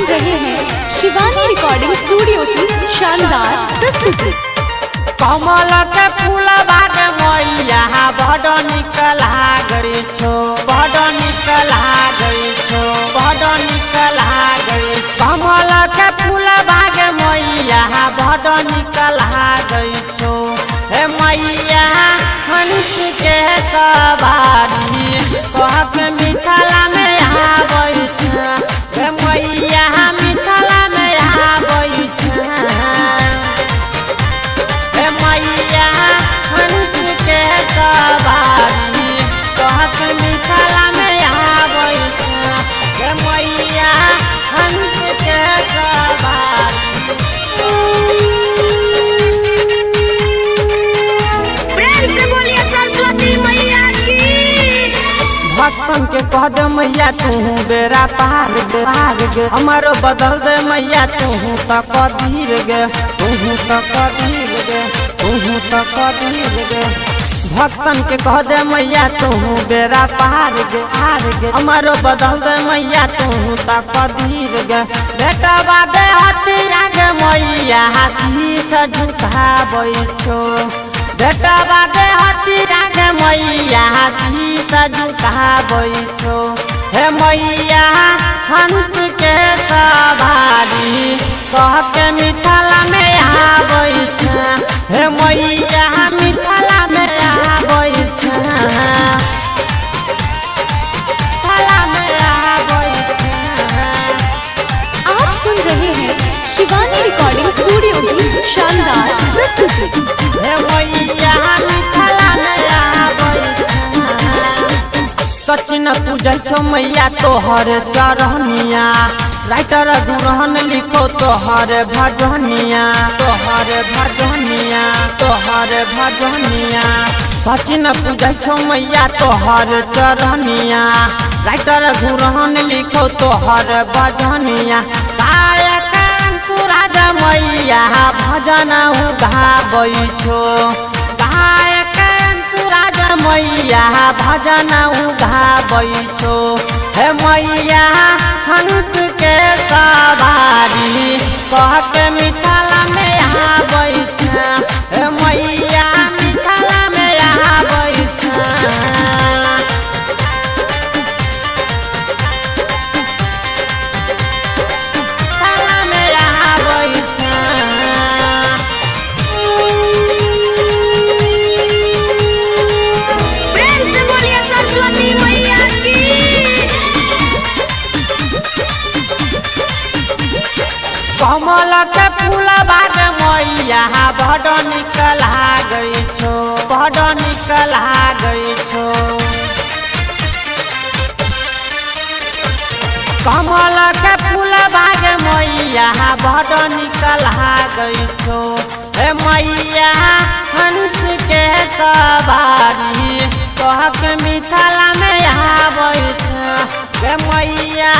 सुन रहे हैं शिवानी रिकॉर्डिंग स्टूडियो की शानदार प्रस्तुति। कमल के फूल बाग मैया बड़ निक लागै छो, बड़ निक लागै छो, बड़ निक लागै छो। कमल के फूल बाग मैया बड़ निक लागै छो। हे मैया हंस के सवारी कह के मिथिला में आबै छ। हे मैया मिथिला में आबै छ। हे मैया हंस के सवारी कह के मिथिला में आबै छ। हे मैया हंस के सवारी। प्रेम से बोलिए सरस्वती मैया की। भक्तन के कह दे मैया तू बेरा पार गे, पार गे। हमारो बदल दे मैया तू तक धीर गे, तू तक धीर गे, तू तक धीर गे। भक्तन के कह दे मैया तू बेरा पार गे, पार गे। हमारो बदल दे मैया तू तक धीर गे। बेटा बादे हथिया गे मैया हाथी से झुकाबै छो। बेटा बादे हथिया गे मैया हाथी से झुकाबै छो। हे मैया हंस के सवारी कह के मिथिला में आबै छ। हे मैया मिथिला में आबै छ, मिथिला में आबै छ। आप सुन रहे हैं शिवानी रिकॉर्डिंग स्टूडियो की शानदार प्रस्तुति। हे मैया मिथिला में आबै छ। सचिन पूजै छो मैया तोहर चरनिया। राइटर गुरहन लिखो तोहर भजनिया, तोहर भजनिया, तोहर भजनिया। सचिन पूजै छो मैया तोहर चरनिया। राइटर गुरहन लिखो तोहर भजनिया। गायक अंकुराज मैया भजन गाबै छो। गायक अंकुराज मैया भजन गाबै छो। हे मैया हंस के सवारी कह के मिथिला में आबै छ। हे मैया मिथिला में आबै छ। मिथिला में आबै छ। प्रेम से बोलिए सरस्वती मैया की। कमल के फूल बाग मैया बड़ निक लागै छो, बड़ निक लागै छो। कमल के फूल बाग मैया बड़ निक लागै छो। हे मैया हंस के सवारी कह के मिथिला में आबै छ। हे मैया